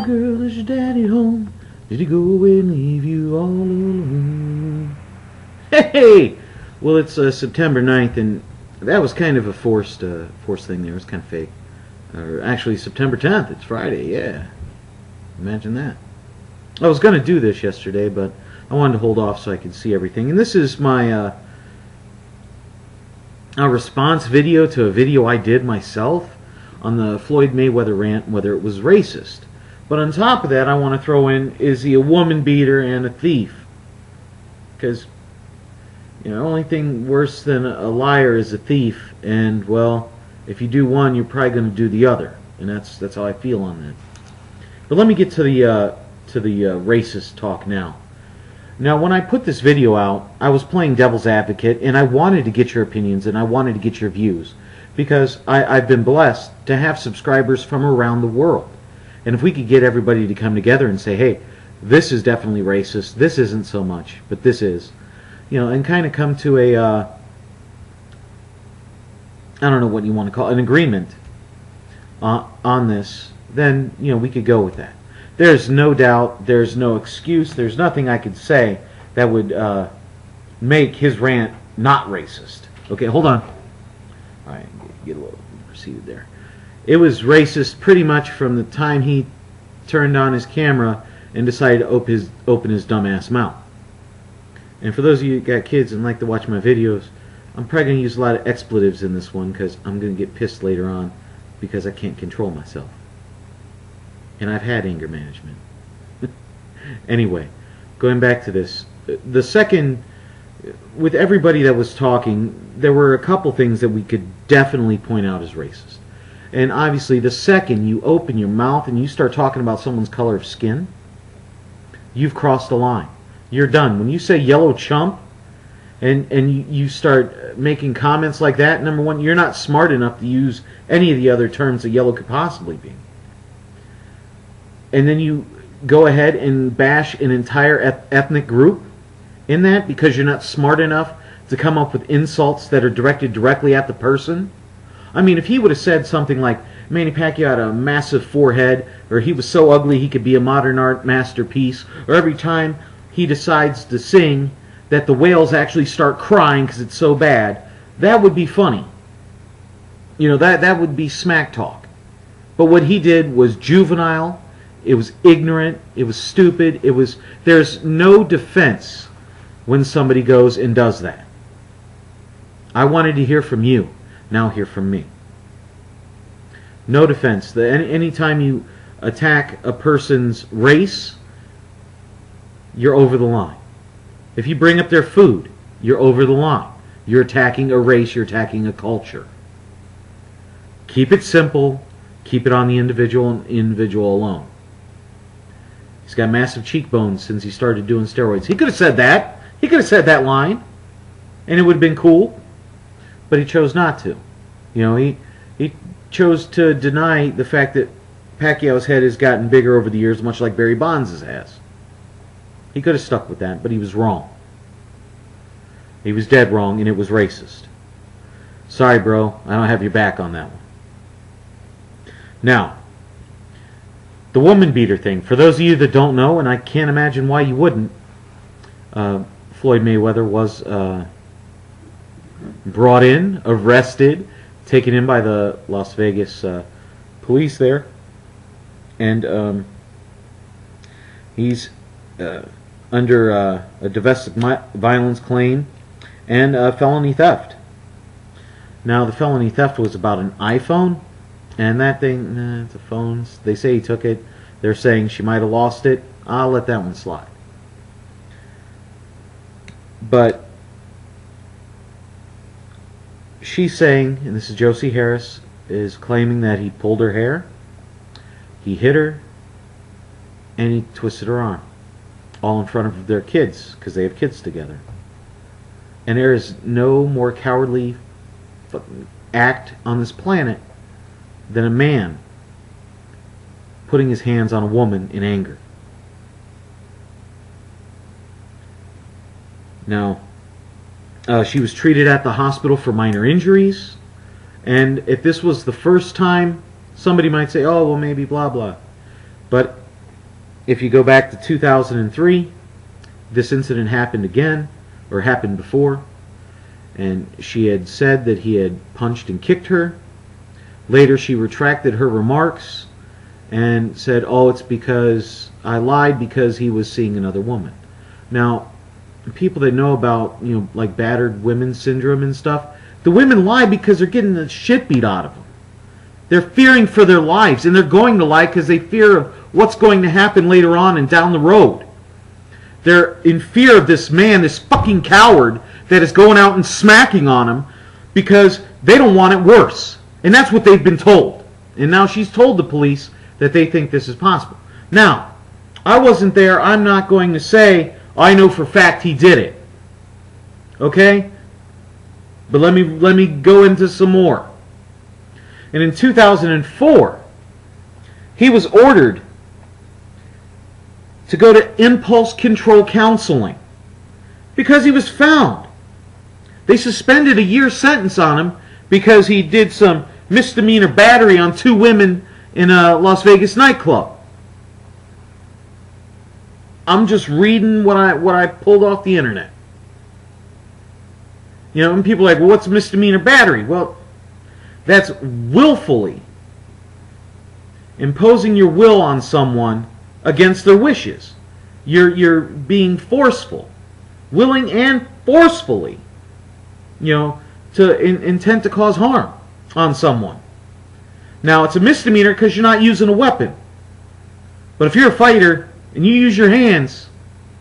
Girl, is your daddy home? Did he go away and leave you all alone? Hey! Well, it's September 9th, and that was kind of a forced thing there. It was kind of fake. Or actually, September 10th. It's Friday, yeah. Imagine that. I was going to do this yesterday, but I wanted to hold off so I could see everything. And this is my a response video to a video I did myself on the Floyd Mayweather rant, whether it was racist. But on top of that, I want to throw in, is he a woman beater and a thief? Because, you know, the only thing worse than a liar is a thief. And, well, if you do one, you're probably going to do the other. And that's how I feel on that. But let me get to the racist talk now. Now, when I put this video out, I was playing devil's advocate, and I wanted to get your opinions, and I wanted to get your views. Because I've been blessed to have subscribers from around the world. And if we could get everybody to come together and say, hey, this is definitely racist, this isn't so much, but this is, you know, and kind of come to a, I don't know what you want to call it, an agreement on this, then, you know, we could go with that. There's no doubt, there's no excuse, there's nothing I could say that would make his rant not racist. Okay, hold on. All right, get a little proceeded there. It was racist pretty much from the time he turned on his camera and decided to open his dumbass mouth. And for those of you who got kids and like to watch my videos, I'm probably going to use a lot of expletives in this one because I'm going to get pissed later on because I can't control myself. And I've had anger management. Anyway, going back to this. The second, with everybody that was talking, there were a couple things that we could definitely point out as racist. And obviously, the second you open your mouth and you start talking about someone's color of skin, you've crossed the line. You're done. When you say yellow chump and you start making comments like that, number one, you're not smart enough to use any of the other terms that yellow could possibly be. And then you go ahead and bash an entire ethnic group in that because you're not smart enough to come up with insults that are directed directly at the person. I mean, if he would have said something like, Manny Pacquiao had a massive forehead, or he was so ugly he could be a modern art masterpiece, or every time he decides to sing that the whales actually start crying because it's so bad, that would be funny. You know, that would be smack talk. But what he did was juvenile, it was ignorant, it was stupid, there's no defense when somebody goes and does that. I wanted to hear from you. Now hear from me. No defense. Anytime you attack a person's race, you're over the line. If you bring up their food, you're over the line. You're attacking a race, you're attacking a culture. Keep it simple. Keep it on the individual and individual alone. He's got massive cheekbones since he started doing steroids. He could have said that. He could have said that line, and it would have been cool. But he chose not to. You know, he chose to deny the fact that Pacquiao's head has gotten bigger over the years, much like Barry Bonds' has. He could have stuck with that, but he was wrong. He was dead wrong, and it was racist. Sorry, bro. I don't have your back on that one. Now, the woman beater thing. For those of you that don't know, and I can't imagine why you wouldn't, Floyd Mayweather was brought in, arrested, taken in by the Las Vegas police there, and he's under a domestic violence claim and felony theft. Now, the felony theft was about an iPhone, and that thing, it's a phone. They say he took it. They're saying she might have lost it. I'll let that one slide. But she's saying, and this is Josie Harris, is claiming that he pulled her hair, he hit her, and he twisted her arm. All in front of their kids, because they have kids together. And there is no more cowardly act on this planet than a man putting his hands on a woman in anger. Now, she was treated at the hospital for minor injuries, and if this was the first time, somebody might say, oh, well, maybe blah, blah. But if you go back to 2003, this incident happened again, or happened before, and she had said that he had punched and kicked her. Later she retracted her remarks and said, oh, it's because I lied because he was seeing another woman. Now, people that know about, like battered women syndrome and stuff, the women lie because they're getting the shit beat out of them. They're fearing for their lives, and they're going to lie because they fear of what's going to happen later on and down the road. They're in fear of this man, this fucking coward, that is going out and smacking on them because they don't want it worse. And that's what they've been told. And now she's told the police that they think this is possible. Now, I wasn't there. I'm not going to say, I know for a fact he did it. Okay? But let me go into some more. And in 2004, he was ordered to go to impulse control counseling because he was found. They suspended a year sentence on him because he did some misdemeanor battery on 2 women in a Las Vegas nightclub. I'm just reading what I pulled off the internet. And people are like, well, what's misdemeanor battery? Well, that's willfully imposing your will on someone against their wishes. You're being forceful, willing and forcefully, to intent to cause harm on someone. Now, it's a misdemeanor because you're not using a weapon. But if you're a fighter and you use your hands,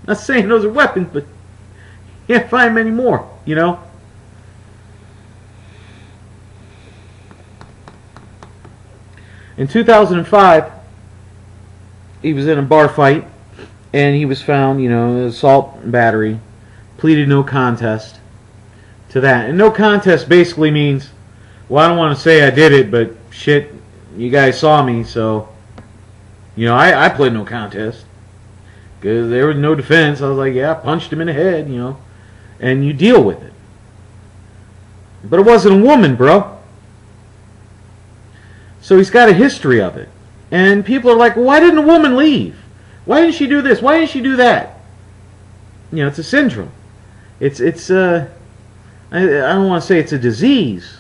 I'm not saying those are weapons, but you can't find many more, In 2005, he was in a bar fight, and he was found, assault and battery, pleaded no contest to that. And no contest basically means, well, I don't want to say I did it, but shit, you guys saw me, so, I pled no contest. Because there was no defense. I was like, yeah, I punched him in the head, and you deal with it. But it wasn't a woman, bro. So he's got a history of it. And people are like, well, why didn't a woman leave? Why didn't she do this? Why didn't she do that? It's a syndrome. I don't want to say it's a disease,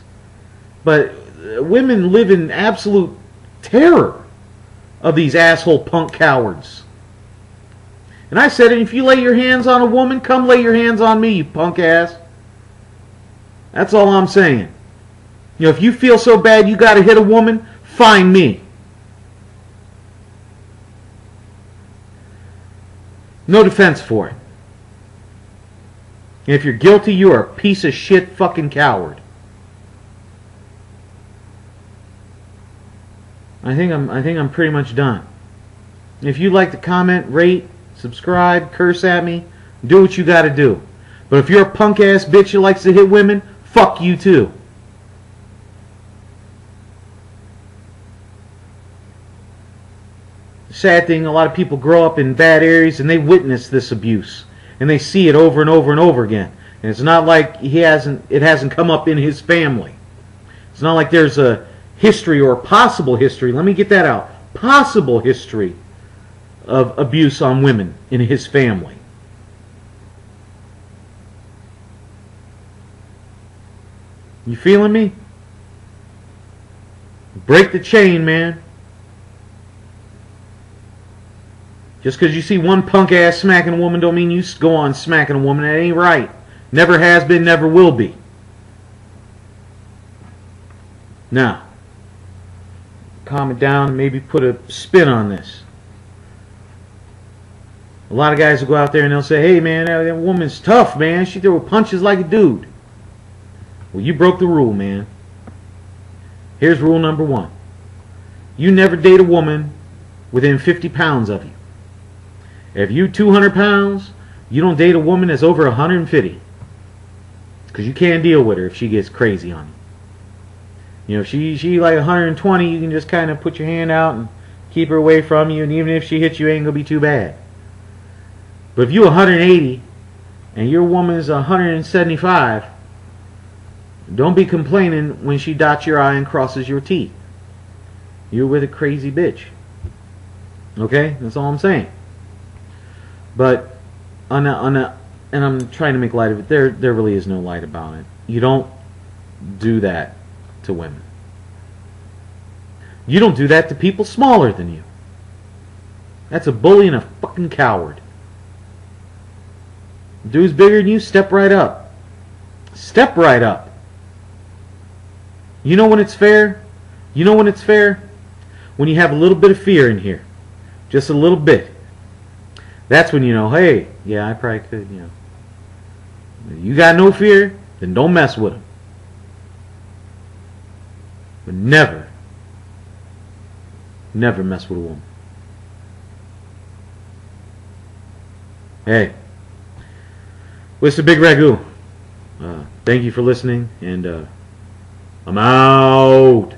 but women live in absolute terror of these asshole punk cowards. And I said, if you lay your hands on a woman, come lay your hands on me, you punk ass. That's all I'm saying. If you feel so bad you got to hit a woman, find me. No defense for it. And if you're guilty, you are a piece of shit fucking coward. I think I'm pretty much done. If you'd like to comment, rate, subscribe, curse at me, do what you got to do. But if you're a punk ass bitch that likes to hit women, fuck you too. Sad thing, a lot of people grow up in bad areas and they witness this abuse and they see it over and over and over again. And it's not like it hasn't come up in his family. It's not like there's a history or a possible history. Let me get that out. Possible history of abuse on women in his family. You feeling me? Break the chain, man. Just because you see one punk ass smacking a woman don't mean you go on smacking a woman. That ain't right. Never has been, never will be. Now, calm it down and maybe put a spin on this. A lot of guys will go out there and they'll say, hey man, that woman's tough, man. She threw punches like a dude. Well, you broke the rule, man. Here's rule number 1. You never date a woman within 50 pounds of you. If you 200 pounds, you don't date a woman that's over 150. Because you can't deal with her if she gets crazy on you. If she like 120, you can just kind of put your hand out and keep her away from you. And even if she hits you, it ain't going to be too bad. But if you're 180 and your woman is 175, don't be complaining when she dots your I and crosses your T. You're with a crazy bitch. Okay, that's all I'm saying. But and I'm trying to make light of it. There really is no light about it. You don't do that to women. You don't do that to people smaller than you. That's a bully and a fucking coward. Dude's bigger than you, step right up. Step right up. You know when it's fair? You know when it's fair? When you have a little bit of fear in here. Just a little bit. That's when you know, hey, yeah, I probably could, you know. You got no fear, then don't mess with him. But never mess with a woman. Hey, what's the Bigragu? Thank you for listening, and I'm out.